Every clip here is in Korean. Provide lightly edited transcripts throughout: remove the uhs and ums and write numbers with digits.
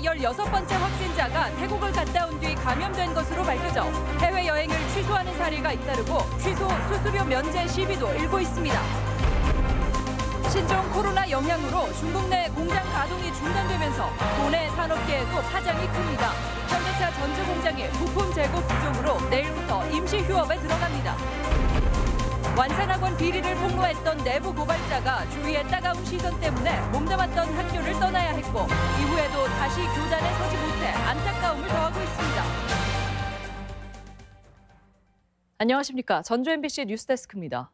16번째 확진자가 태국을 갔다 온 뒤 감염된 것으로 밝혀져 해외여행을 취소하는 사례가 잇따르고 취소 수수료 면제 시비도 일고 있습니다. 신종 코로나 영향으로 중국 내 공장 가동이 중단되면서 도내 산업계에도 파장이 큽니다. 현대차 전주 공장이 부품 재고 부족으로 내일부터 임시 휴업에 들어갑니다. 완산학원 비리를 폭로했던 내부 고발자가 주위의 따가운 시선 때문에 몸담았던 학교를 떠나야 했고 이후에도 다시 교단에 서지 못해 안타까움을 더하고 있습니다. 안녕하십니까. 전주 MBC 뉴스데스크입니다.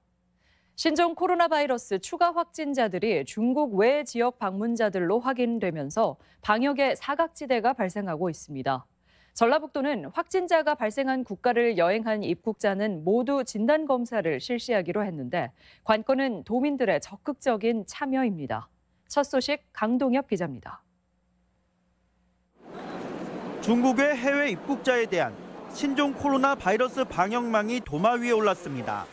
신종 코로나 바이러스 추가 확진자들이 중국 외 지역 방문자들로 확인되면서 방역의 사각지대가 발생하고 있습니다. 전라북도는 확진자가 발생한 국가를 여행한 입국자는 모두 진단검사를 실시하기로 했는데 관건은 도민들의 적극적인 참여입니다. 첫 소식 강동엽 기자입니다. 중국의 해외 입국자에 대한 신종 코로나 바이러스 방역망이 도마 위에 올랐습니다.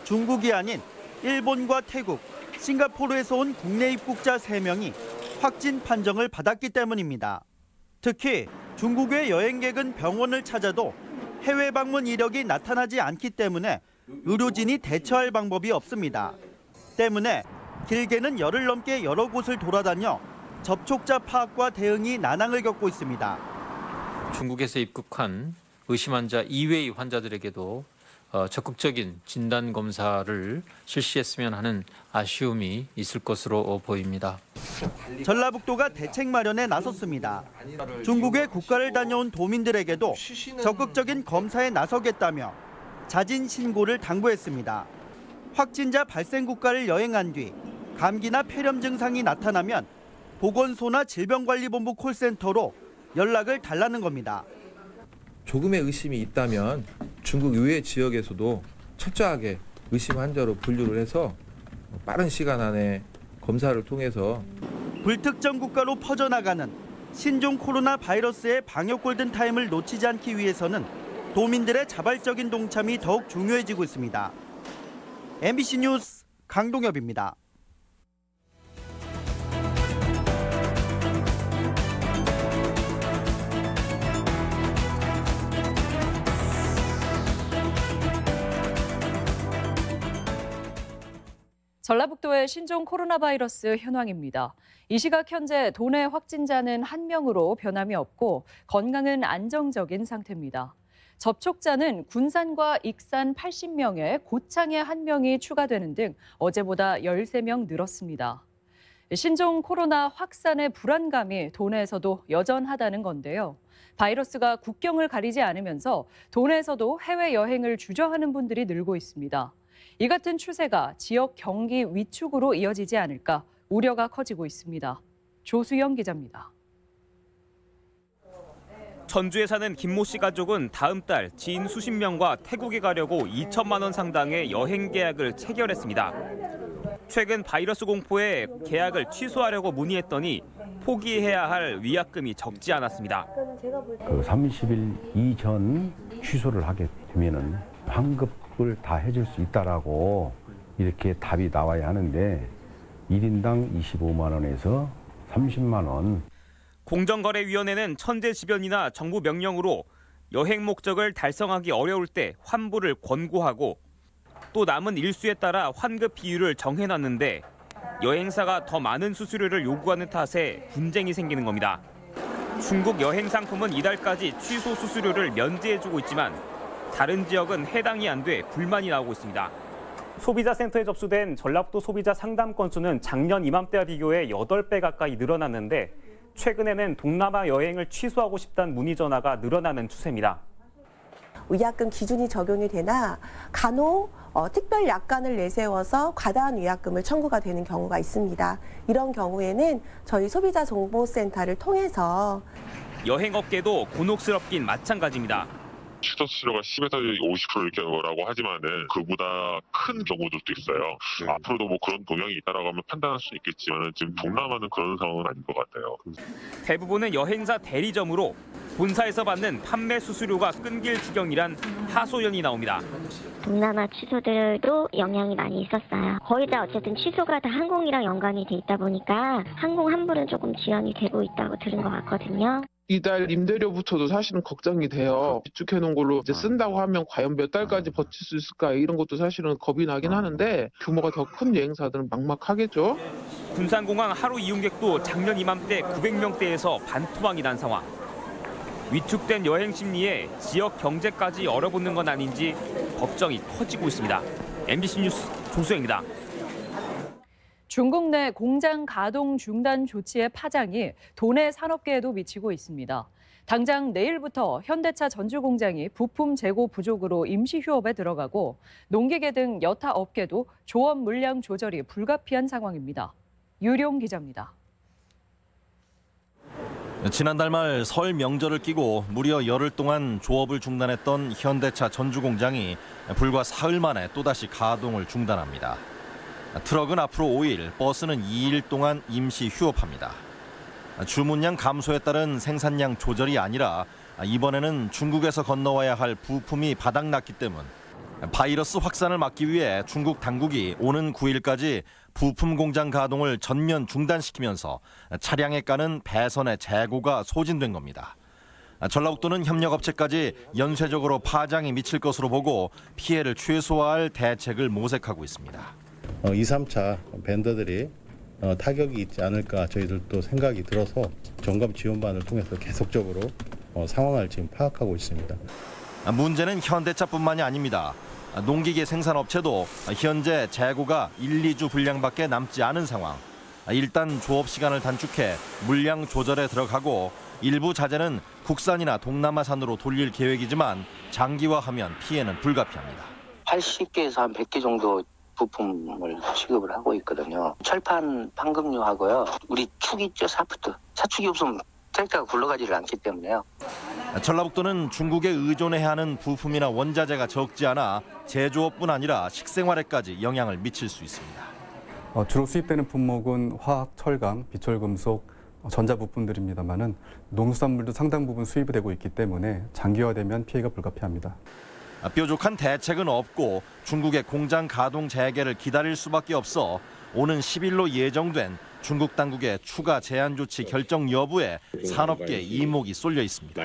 중국이 아닌 일본과 태국, 싱가포르에서 온 국내 입국자 3명이 확진 판정을 받았기 때문입니다. 특히 중국의 여행객은 병원을 찾아도 해외 방문 이력이 나타나지 않기 때문에 의료진이 대처할 방법이 없습니다. 때문에 길게는 열흘 넘게 여러 곳을 돌아다녀 접촉자 파악과 대응이 난항을 겪고 있습니다. 중국에서 입국한 의심 환자 이외의 환자들에게도 적극적인 진단 검사를 실시했으면 하는 아쉬움이 있을 것으로 보입니다. 전라북도가 대책 마련에 나섰습니다. 중국의 국가를 다녀온 도민들에게도 적극적인 검사에 나서겠다며 자진 신고를 당부했습니다. 확진자 발생 국가를 여행한 뒤 감기나 폐렴 증상이 나타나면 보건소나 질병관리본부 콜센터로 연락을 달라는 겁니다. 조금의 의심이 있다면 중국 의외 지역에서도 철저하게 의심 환자로 분류를 해서 빠른 시간 안에 검사를 통해서 불특정 국가로 퍼져나가는 신종 코로나 바이러스의 방역 골든타임을 놓치지 않기 위해서는 도민들의 자발적인 동참이 더욱 중요해지고 있습니다. MBC 뉴스 강동엽입니다. 전라북도의 신종 코로나 바이러스 현황입니다. 이 시각 현재 도내 확진자는 1명으로 변함이 없고 건강은 안정적인 상태입니다. 접촉자는 군산과 익산 80명에 고창에 1명이 추가되는 등 어제보다 13명 늘었습니다. 신종 코로나 확산의 불안감이 도내에서도 여전하다는 건데요. 바이러스가 국경을 가리지 않으면서 도내에서도 해외여행을 주저하는 분들이 늘고 있습니다. 이 같은 추세가 지역 경기 위축으로 이어지지 않을까 우려가 커지고 있습니다. 조수영 기자입니다. 전주에 사는 김모 씨 가족은 다음 달 지인 수십 명과 태국에 가려고 2천만 원 상당의 여행 계약을 체결했습니다. 최근 바이러스 공포에 계약을 취소하려고 문의했더니 포기해야 할 위약금이 적지 않았습니다. 30일 이전 취소를 하게 되면은 환급을 다 해줄 수 있다라고 이렇게 답이 나와야 하는데 1인당 25만 원에서 30만 원. 공정거래위원회는 천재지변이나 정부 명령으로 여행 목적을 달성하기 어려울 때 환불을 권고하고 또 남은 일수에 따라 환급 비율을 정해놨는데 여행사가 더 많은 수수료를 요구하는 탓에 분쟁이 생기는 겁니다. 중국 여행 상품은 이달까지 취소 수수료를 면제해주고 있지만 다른 지역은 해당이 안 돼 불만이 나오고 있습니다. 소비자센터에 접수된 전라북도 소비자 상담 건수는 작년 이맘때와 비교해 8배 가까이 늘어났는데 최근에는 동남아 여행을 취소하고 싶다는 문의 전화가 늘어나는 추세입니다. 위약금 기준이 적용이 되나 간혹 특별 약관을 내세워서 과다한 위약금을 청구가 되는 경우가 있습니다. 이런 경우에는 저희 소비자정보센터를 통해서 여행업계도 곤혹스럽긴 마찬가지입니다. 취소 수수료가 10에서 50% 이렇게 라고 하지만은 그보다 큰 경우들도 있어요. 앞으로도 뭐 그런 동향이 있다라고 하면 판단할 수 있겠지만 지금 동남아는 그런 상황은 아닌 것 같아요. 대부분은 여행사 대리점으로 본사에서 받는 판매 수수료가 끊길 지경이란 하소연이 나옵니다. 동남아 취소들도 영향이 많이 있었어요. 거의 다 어쨌든 취소가 다 항공이랑 연관이 돼 있다 보니까 항공 환불은 조금 지연이 되고 있다고 들은 것 같거든요. 이달 임대료부터도 사실은 걱정이 돼요. 비축해놓은 걸로 이제 쓴다고 하면 과연 몇 달까지 버틸 수 있을까 이런 것도 사실은 겁이 나긴 하는데 규모가 더 큰 여행사들은 막막하겠죠. 군산공항 하루 이용객도 작년 이맘때 900명대에서 반토막이 난 상황. 위축된 여행 심리에 지역 경제까지 얼어붙는 건 아닌지 걱정이 커지고 있습니다. MBC 뉴스 조수영입니다. 중국 내 공장 가동 중단 조치의 파장이 도내 산업계에도 미치고 있습니다. 당장 내일부터 현대차 전주 공장이 부품 재고 부족으로 임시 휴업에 들어가고 농기계 등 여타 업계도 조업 물량 조절이 불가피한 상황입니다. 유룡 기자입니다. 지난달 말 설 명절을 끼고 무려 열흘 동안 조업을 중단했던 현대차 전주 공장이 불과 사흘 만에 또다시 가동을 중단합니다. 트럭은 앞으로 5일, 버스는 2일 동안 임시 휴업합니다. 주문량 감소에 따른 생산량 조절이 아니라 이번에는 중국에서 건너와야 할 부품이 바닥났기 때문 바이러스 확산을 막기 위해 중국 당국이 오는 9일까지 부품 공장 가동을 전면 중단시키면서 차량에 까는 배선의 재고가 소진된 겁니다. 전라북도는 협력업체까지 연쇄적으로 파장이 미칠 것으로 보고 피해를 최소화할 대책을 모색하고 있습니다. 2, 3차 벤더들이 타격이 있지 않을까 저희들도 생각이 들어서 점검 지원반을 통해서 계속적으로 상황을 지금 파악하고 있습니다. 문제는 현대차뿐만이 아닙니다. 농기계 생산업체도 현재 재고가 1, 2주 분량밖에 남지 않은 상황. 일단 조업 시간을 단축해 물량 조절에 들어가고 일부 자재는 국산이나 동남아산으로 돌릴 계획이지만 장기화하면 피해는 불가피합니다. 80개에서 한 100개 정도 부품을 취급을 하고 있거든요. 철판 판금류하고요. 우리 축 있죠, 사프트. 사축이 없으면 트랙터가 굴러가지를 않기 때문에요. 전라북도는 중국에 의존해야 하는 부품이나 원자재가 적지 않아 제조업뿐 아니라 식생활에까지 영향을 미칠 수 있습니다. 주로 수입되는 품목은 화학, 철강, 비철금속, 전자부품들입니다만은 농수산물도 상당 부분 수입이 되고 있기 때문에 장기화되면 피해가 불가피합니다. 뾰족한 대책은 없고 중국의 공장 가동 재개를 기다릴 수밖에 없어 오는 10일로 예정된 중국 당국의 추가 제한 조치 결정 여부에 산업계 이목이 쏠려 있습니다.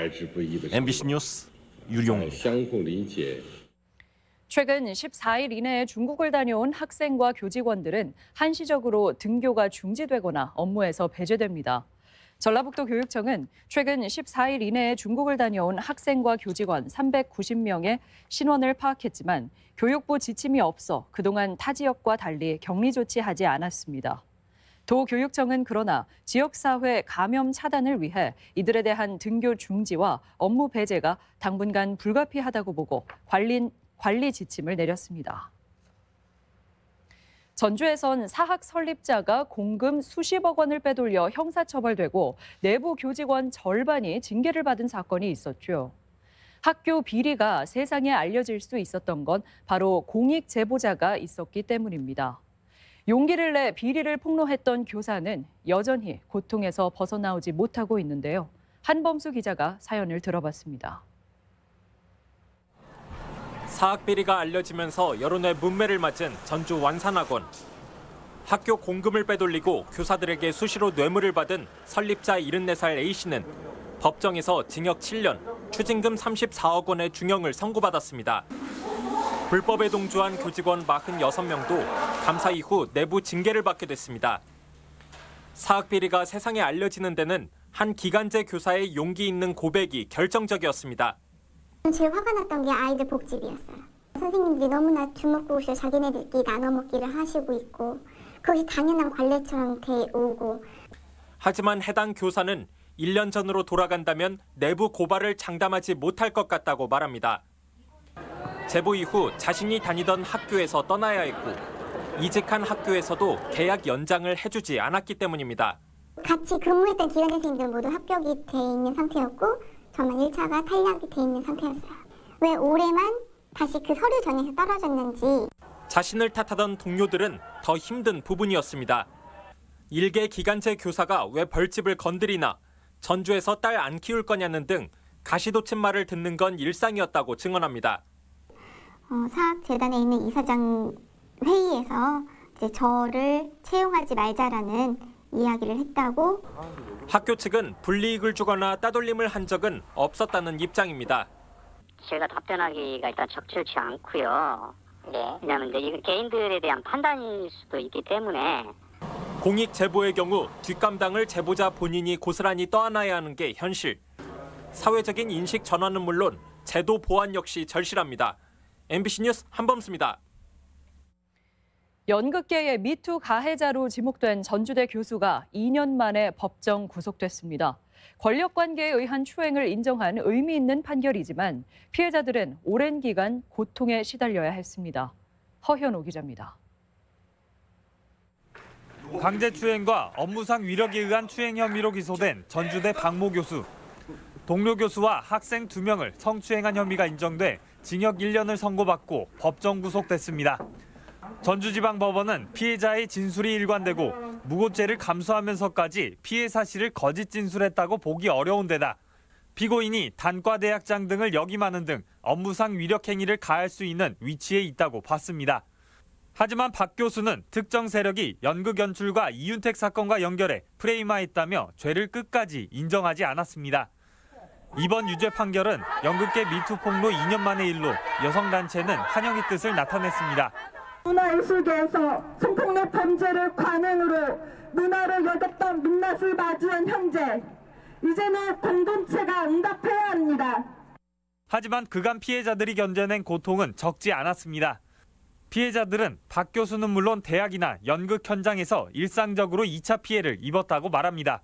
MBC 뉴스 유룡입니다. 최근 14일 이내에 중국을 다녀온 학생과 교직원들은 한시적으로 등교가 중지되거나 업무에서 배제됩니다. 전라북도 교육청은 최근 14일 이내에 중국을 다녀온 학생과 교직원 390명의 신원을 파악했지만 교육부 지침이 없어 그동안 타 지역과 달리 격리 조치하지 않았습니다. 도교육청은 그러나 지역사회 감염 차단을 위해 이들에 대한 등교 중지와 업무 배제가 당분간 불가피하다고 보고 관리 지침을 내렸습니다. 전주에선 사학 설립자가 공금 수십억 원을 빼돌려 형사처벌되고 내부 교직원 절반이 징계를 받은 사건이 있었죠. 학교 비리가 세상에 알려질 수 있었던 건 바로 공익 제보자가 있었기 때문입니다. 용기를 내 비리를 폭로했던 교사는 여전히 고통에서 벗어나오지 못하고 있는데요. 한범수 기자가 사연을 들어봤습니다. 사학 비리가 알려지면서 여론의 문매를 맞은 전주 완산학원. 학교 공금을 빼돌리고 교사들에게 수시로 뇌물을 받은 설립자 74살 A씨는 법정에서 징역 7년, 추징금 34억 원의 중형을 선고받았습니다. 불법에 동조한 교직원 46명도 감사 이후 내부 징계를 받게 됐습니다. 사학 비리가 세상에 알려지는 데는 한 기간제 교사의 용기 있는 고백이 결정적이었습니다. 제일 화가 났던 게 아이들 복집이었어요. 선생님들이 너무나 주먹구구쇼 자기네들끼리 나눠 먹기를 하시고 있고 그것이 당연한 관례처럼 돼 오고. 하지만 해당 교사는 1년 전으로 돌아간다면 내부 고발을 장담하지 못할 것 같다고 말합니다. 제보 이후 자신이 다니던 학교에서 떠나야 했고 이직한 학교에서도 계약 연장을 해주지 않았기 때문입니다. 같이 근무했던 기관 선생님들 모두 합격이 돼 있는 상태였고 저만 1차가 탈락이 돼 있는 상태였어요. 왜 올해만 다시 그 서류 전형에서 떨어졌는지. 자신을 탓하던 동료들은 더 힘든 부분이었습니다. 일개 기간제 교사가 왜 벌집을 건드리나, 전주에서 딸 안 키울 거냐는 등 가시돋친 말을 듣는 건 일상이었다고 증언합니다. 사학재단에 있는 이사장 회의에서 이제 저를 채용하지 말자라는 이야기를 했다고. 학교 측은 불이익을 주거나 따돌림을 한 적은 없었다는 입장입니다. 제가 답변하기가 일단 적절치 않고요. 네. 왜냐하면 이제 이거 개인들에 대한 판단일 수도 있기 때문에. 공익 제보의 경우 뒷감당을 제보자 본인이 고스란히 떠안아야 하는 게 현실. 사회적인 인식 전환은 물론 제도 보완 역시 절실합니다. MBC 뉴스 한범수입니다. 연극계의 미투 가해자로 지목된 전주대 교수가 2년 만에 법정 구속됐습니다. 권력관계에 의한 추행을 인정한 의미 있는 판결이지만 피해자들은 오랜 기간 고통에 시달려야 했습니다. 허현오 기자입니다. 강제추행과 업무상 위력에 의한 추행 혐의로 기소된 전주대 박모 교수. 동료 교수와 학생 2명을 성추행한 혐의가 인정돼 징역 1년을 선고받고 법정 구속됐습니다. 전주지방법원은 피해자의 진술이 일관되고 무고죄를 감수하면서까지 피해 사실을 거짓 진술했다고 보기 어려운 데다 피고인이 단과대학장 등을 역임하는 등 업무상 위력 행위를 가할 수 있는 위치에 있다고 봤습니다. 하지만 박 교수는 특정 세력이 연극 연출과 이윤택 사건과 연결해 프레임화했다며 죄를 끝까지 인정하지 않았습니다. 이번 유죄 판결은 연극계 미투 폭로 2년 만의 일로 여성단체는 환영의 뜻을 나타냈습니다. 문화예술계에서 성폭력 범죄를 관행으로 문화를 여겼던 민낯을 마주한 현재, 이제는 공동체가 응답해야 합니다. 하지만 그간 피해자들이 견뎌낸 고통은 적지 않았습니다. 피해자들은 박 교수는 물론 대학이나 연극 현장에서 일상적으로 2차 피해를 입었다고 말합니다.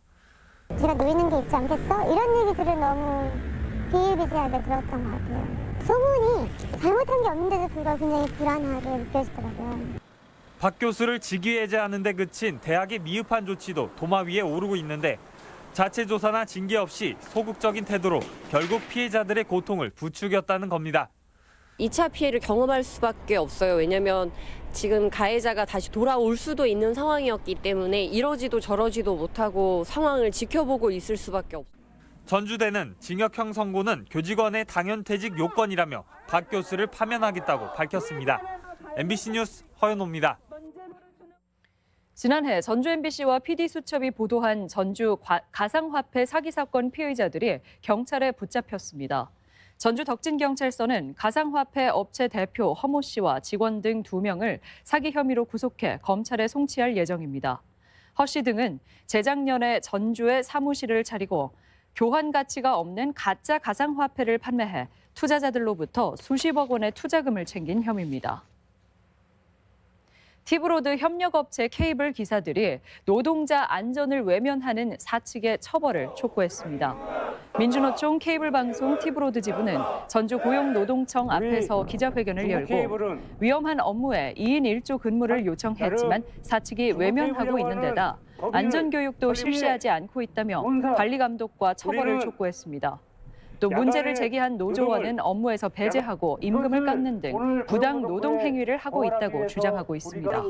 제가 놓이는 게 있지 않겠어? 이런 얘기들을 너무 비일비재하게 들었던 것 같아요. 소문이 잘못한 게 없는데도 불구하고 굉장히 불안하게 느껴지더라고요. 박 교수를 직위해제하는 데 그친 대학의 미흡한 조치도 도마 위에 오르고 있는데 자체 조사나 징계 없이 소극적인 태도로 결국 피해자들의 고통을 부추겼다는 겁니다. 2차 피해를 경험할 수밖에 없어요. 왜냐하면 지금 가해자가 다시 돌아올 수도 있는 상황이었기 때문에 이러지도 저러지도 못하고 상황을 지켜보고 있을 수밖에 없어요. 전주대는 징역형 선고는 교직원의 당연퇴직 요건이라며 박 교수를 파면하겠다고 밝혔습니다. MBC 뉴스 허연호입니다. 지난해 전주 MBC와 PD수첩이 보도한 전주 가상화폐 사기 사건 피의자들이 경찰에 붙잡혔습니다. 전주 덕진경찰서는 가상화폐 업체 대표 허모 씨와 직원 등 2명을 사기 혐의로 구속해 검찰에 송치할 예정입니다. 허 씨 등은 재작년에 전주에 사무실을 차리고 교환 가치가 없는 가짜 가상화폐를 판매해 투자자들로부터 수십억 원의 투자금을 챙긴 혐의입니다. 티브로드 협력업체 케이블 기사들이 노동자 안전을 외면하는 사측의 처벌을 촉구했습니다. 민주노총 케이블방송 티브로드 지부는 전주 고용노동청 앞에서 기자회견을 열고 위험한 업무에 2인 1조 근무를 요청했지만 사측이 외면하고 있는 데다 안전교육도 실시하지 않고 있다며 관리감독과 처벌을 촉구했습니다. 또 문제를 제기한 노조원은 업무에서 배제하고 임금을 깎는 등 부당 노동 행위를 하고 있다고 주장하고 있습니다.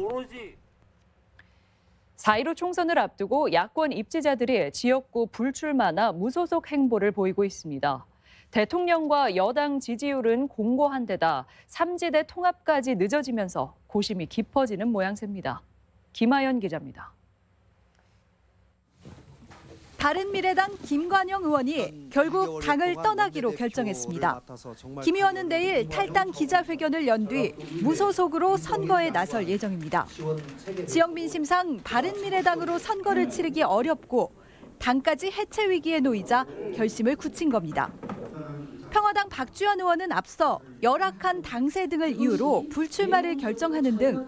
4.15 총선을 앞두고 야권 입지자들이 지역구 불출마나 무소속 행보를 보이고 있습니다. 대통령과 여당 지지율은 공고한 데다 3지대 통합까지 늦어지면서 고심이 깊어지는 모양새입니다. 김하연 기자입니다. 바른미래당 김관영 의원이 결국 당을 떠나기로 결정했습니다. 김 의원은 내일 탈당 기자회견을 연 뒤 무소속으로 선거에 나설 예정입니다. 지역 민심상 바른미래당으로 선거를 치르기 어렵고 당까지 해체 위기에 놓이자 결심을 굳힌 겁니다. 평화당 박주현 의원은 앞서 열악한 당세 등을 이유로 불출마를 결정하는 등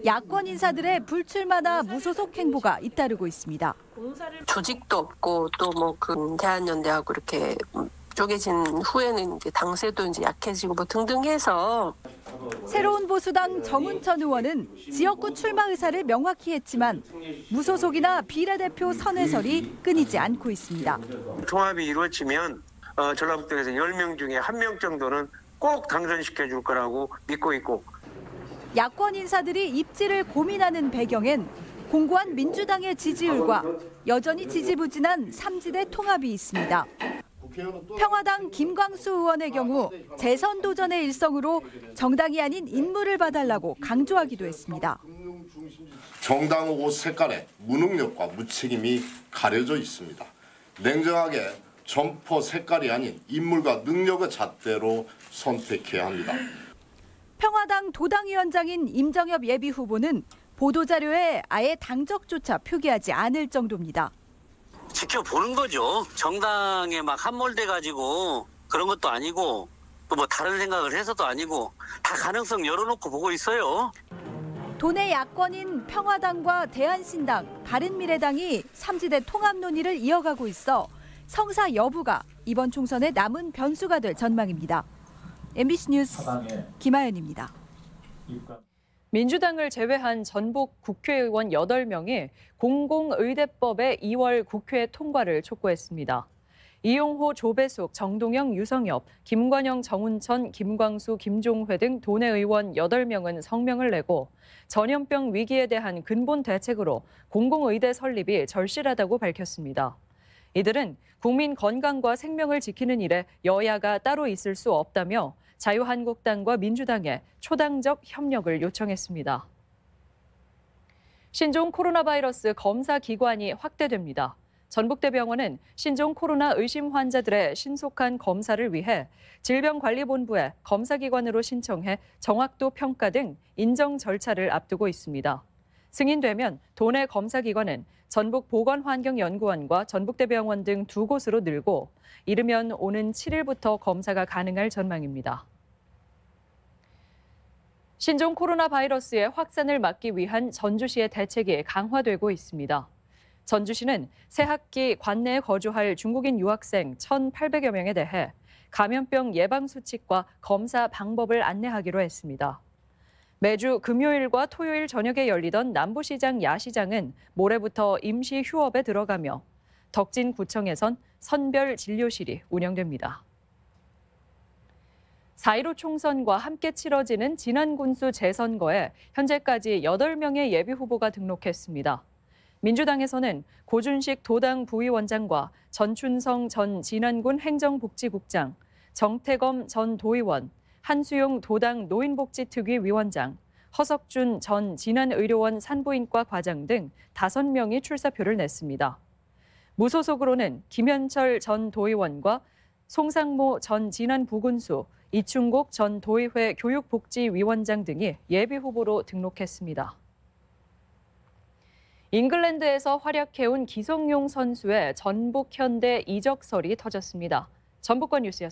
야권 인사들의 불출마나 무소속 행보가 잇따르고 있습니다. 조직도 없고 또 뭐 그 대한연대하고 이렇게 쪼개진 후에는 이제 당세도 이제 약해지고 뭐 등등 해서 새로운 보수당 정운천 의원은 지역구 출마 의사를 명확히 했지만 무소속이나 비례대표 선회설이 끊이지 않고 있습니다. 통합이 이루어지면 전라북도에서 10명 중에 1명 정도는 꼭 당선시켜 줄 거라고 믿고 있고. 야권 인사들이 입지를 고민하는 배경엔 공고한 민주당의 지지율과 여전히 지지부진한 삼지대 통합이 있습니다. 평화당 김광수 의원의 경우 재선 도전의 일성으로 정당이 아닌 인물을 봐달라고 강조하기도 했습니다. 정당 옷 색깔에 무능력과 무책임이 가려져 있습니다. 냉정하게 점퍼 색깔이 아닌 인물과 능력의 잣대로 선택해야 합니다. 평화당 도당위원장인 임정엽 예비후보는 보도자료에 아예 당적조차 표기하지 않을 정도입니다. 지켜보는 거죠. 정당에 막 함몰돼가지고 그런 것도 아니고 또 뭐 다른 생각을 해서도 아니고 다 가능성 열어놓고 보고 있어요. 도내 야권인 평화당과 대한신당, 바른미래당이 삼지대 통합 논의를 이어가고 있어 성사 여부가 이번 총선의 남은 변수가 될 전망입니다. MBC 뉴스 김하연입니다. 민주당을 제외한 전북 국회의원 8명이 공공의대법의 2월 국회 통과를 촉구했습니다. 이용호, 조배숙, 정동영, 유성엽, 김관영, 정운천, 김광수, 김종회 등 도내 의원 8명은 성명을 내고 전염병 위기에 대한 근본 대책으로 공공의대 설립이 절실하다고 밝혔습니다. 이들은 국민 건강과 생명을 지키는 일에 여야가 따로 있을 수 없다며 자유한국당과 민주당에 초당적 협력을 요청했습니다. 신종 코로나 바이러스 검사 기관이 확대됩니다. 전북대병원은 신종 코로나 의심 환자들의 신속한 검사를 위해 질병관리본부에 검사기관으로 신청해 정확도 평가 등 인정 절차를 앞두고 있습니다. 승인되면 도내 검사기관은 전북보건환경연구원과 전북대병원 등 2곳으로 늘고 이르면 오는 7일부터 검사가 가능할 전망입니다. 신종 코로나 바이러스의 확산을 막기 위한 전주시의 대책이 강화되고 있습니다. 전주시는 새 학기 관내에 거주할 중국인 유학생 1,800여 명에 대해 감염병 예방 수칙과 검사 방법을 안내하기로 했습니다. 매주 금요일과 토요일 저녁에 열리던 남부시장 야시장은 모레부터 임시 휴업에 들어가며 덕진구청에선 선별 진료실이 운영됩니다. 4.15 총선과 함께 치러지는 진안군수 재선거에 현재까지 8명의 예비후보가 등록했습니다. 민주당에서는 고준식 도당 부위원장과 전춘성 전 진안군 행정복지국장, 정태검 전 도의원, 한수용 도당 노인복지특위 위원장, 허석준 전 진안의료원 산부인과 과장 등 5명이 출사표를 냈습니다. 무소속으로는 김현철 전 도의원과 송상모 전 진안부군수, 이충국 전 도의회 교육복지위원장 등이 예비후보로 등록했습니다. 잉글랜드에서 활약해온 기성용 선수의 전북 현대 이적설이 터졌습니다. 전북권 뉴스였습니다.